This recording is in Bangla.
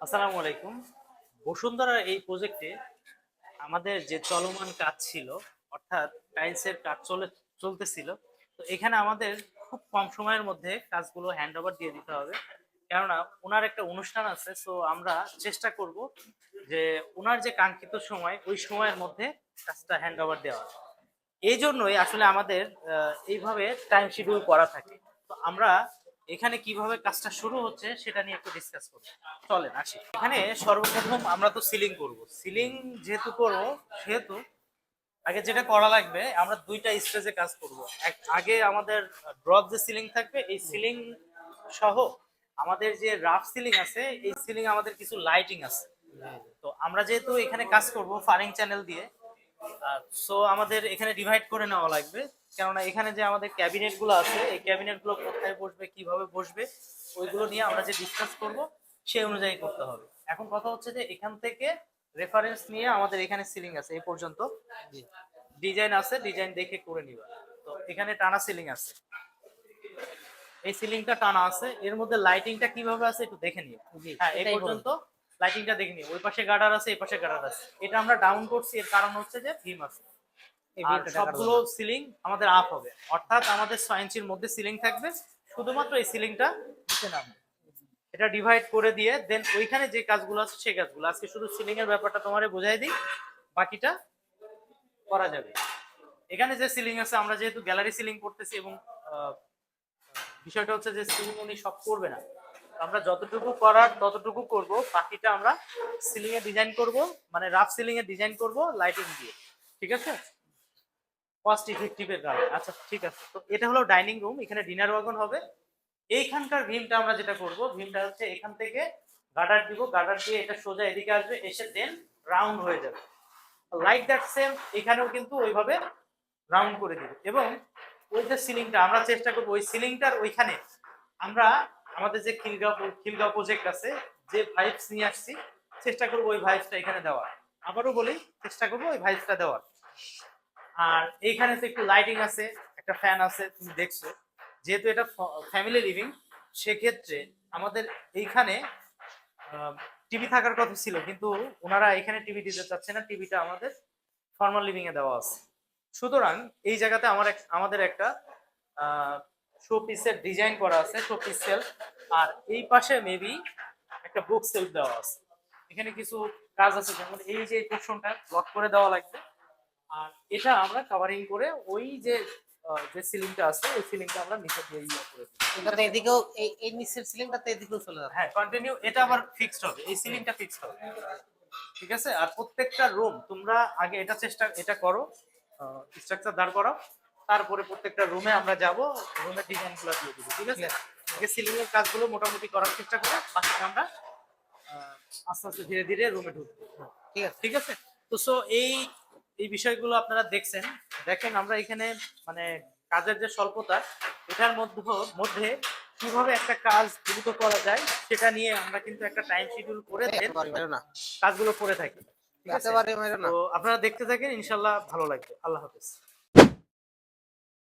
আসসালামু আলাইকুম। বসুন্ধরার এই প্রজেক্টে আমাদের যে চলমান কাজ ছিল, অর্থাৎ টাইলসের কাজ চলতেছিল। তো এখানে আমাদের খুব কম সময়ের মধ্যে কাজগুলো হ্যান্ড ওভার দিয়ে দিতে হবে, কেননা ওনার একটা অনুষ্ঠান আছে। সো আমরা চেষ্টা করব যে ওনার যে কাঙ্ক্ষিত সময়, ওই সময়ের মধ্যে কাজটা হ্যান্ড ওভার দেওয়া। এই জন্যই আসলে আমাদের এইভাবে টাইম শিডিউল করা থাকে। তো আমরা এখানে কিভাবে কাজটা শুরু হচ্ছে সেটা নিয়ে একটু ডিসকাস করব। চলেন আসি। এখানে সর্বপ্রথম আমরা তো সিলিং করব। সিলিং যেহেতু করব, সেহেতু আগে যেটা করা লাগবে, আমরা দুইটা স্টেজে কাজ করব। আগে আমাদের ড্রপ যে সিলিং থাকবে, এই সিলিং সহ আমাদের যে রাফ সিলিং আছে, এই সিলিং আমাদের কিছু লাইটিং আছে। তো আমরা যেহেতু এখানে কাজ করব ফারিং চ্যানেল দিয়ে, সো আমাদের এখানে ডিভাইড করে নেওয়া লাগবে। কেননা এখানে যে আমাদের ক্যাবিনেট গুলো আছে, এই ক্যাবিনেট গুলো কোথায় বসবে, কিভাবে বসবে, ওইগুলো নিয়ে আমরা যে ডিসকাস করব, সেই অনুযায়ী করতে হবে। এখন কথা হচ্ছে যে এখান থেকে রেফারেন্স নিয়ে আমাদের এখানে সিলিং আছে এই পর্যন্ত, ডিজাইন আছে, ডিজাইন দেখে করে নিবা। তো এখানে টানা সিলিং আছে, এই সিলিংটা টানা আছে, এর মধ্যে লাইটিংটা কিভাবে আছে একটু দেখে নিও। হ্যাঁ, এই পর্যন্ত লাইটিংটা দেখে নিও। ওই পাশে গার্ডার আছে, এই পাশে গার্ডার আছে। এটা আমরা ডাউন করছি, এর কারণ হচ্ছে যে ভীম আছে। আর সবগুলো সিলিং আমাদের আপ হবে, অর্থাৎ আমাদের 6 ইঞ্চির মধ্যে সিলিং থাকবে, শুধুমাত্র এই সিলিংটা নিচে নামবে। এটা ডিভাইড করে দিয়ে দেন ওইখানে যে কাজগুলো আছে সেই কাজগুলো আজকে শুধু সিলিং এর ব্যাপারটা তোমারে বুঝাই দিই, বাকিটা করা যাবে। এখানে যে সিলিং আছে, আমরা যেহেতু গ্যালারি সিলিং করতেছি এবং আহ, বিষয়টা হচ্ছে যে সিলিং উনি সব করবে না, আমরা যতটুকু করার ততটুকু করব, বাকিটা আমরা সিলিং এ ডিজাইন করব, মানে রাফ সিলিং এ ডিজাইন করব লাইটিং দিয়ে। ঠিক আছে, কস্ট ইফেক্টিভ এর কারণে। আচ্ছা ঠিক আছে, তো এটা হলো ডাইনিং রুম, এখানে ডিনার ওয়াগন হবে। এইখানকার ভীমটা আমরা যেটা করব, ভীমটা হচ্ছে এখান থেকে গার্ডার দিব, গার্ডার দিয়ে এটা সোজা এদিকে আসবে, এসে দেন রাউন্ড হয়ে যাবে লাইক দ্যাট। সেম এখানেও কিন্তু ওইভাবে রাউন্ড করে দিব। এবং ওই যে সিলিংটা আমরা চেষ্টা করবো, ওই সিলিংটার ওইখানে আমরা আমাদের যে খিলগাঁও প্রজেক্ট আছে, যে ভাইবস নিয়ে আসছি, চেষ্টা করবো ওই ভাইবসটা এখানে দেওয়ার। আবারও বলি, চেষ্টা করবো ওই ভাইবসটা দেওয়ার। আর এইখানে তো একটু লাইটিং আছে, একটা ফ্যান আছে, তুমি দেখছো। যেহেতু এটা ফ্যামিলি লিভিং, সেক্ষেত্রে আমাদের এইখানে টিভি থাকার কথা ছিল, কিন্তু ওনারা এখানে টিভি দিতে চাচ্ছে না, টিভিটা আমাদের ফর্মাল লিভিং এ দেওয়া আছে। সুতরাং এই জায়গাতে আমাদের একটা শো পিসের ডিজাইন করা আছে, শো পিস সেলফ। আর এই পাশে মেবি একটা বুক সেলফ দেওয়া আছে। এখানে কিছু কাজ আছে, যেমন এই যে পোর্শনটা ব্লক করে দেওয়া লাগবে। আর এটা আমরা কাভারিং করে ওই যে যে সিলিংটা আছে, ওই সিলিংটা আমরা নিচে দিয়ে করে দিই। এটাতে এদিকেও এই নিচের সিলিংটাতে এদিকেও চলে যাবে। হ্যাঁ, কন্টিনিউ। এটা আবার ফিক্সড হবে, এই সিলিংটা ফিক্সড হবে। ঠিক আছে। আর প্রত্যেকটা রুম তোমরা আগে এটা করো, স্ট্রাকচার দাঁড় করো, তারপরে প্রত্যেকটা রুমে আমরা যাব, রুমের ডিজাইনগুলো দিয়ে দিব। ঠিক আছে, আগে সিলিং এর কাজগুলো মোটামুটি করার চেষ্টা করো, বাকি আমরা আস্তে আস্তে ধীরে ধীরে রুমে ঢুকবো। ঠিক আছে। ঠিক আছে। তো সো এই এই বিষয়গুলো আপনারা দেখছেন। দেখেন আমরা এখানে মানে কাজের যে স্বল্পতা, এটার মধ্যে কিভাবে একটা কাজ দ্রুত করা যায়, সেটা নিয়ে আমরা কিন্তু একটা টাইম শিডিউল করে দেন কাজগুলো করে থাকি। ঠিক আছে, তো আপনারা দেখতে থাকেন, ইনশাল্লাহ ভালো লাগবে। আল্লাহ হাফেজ।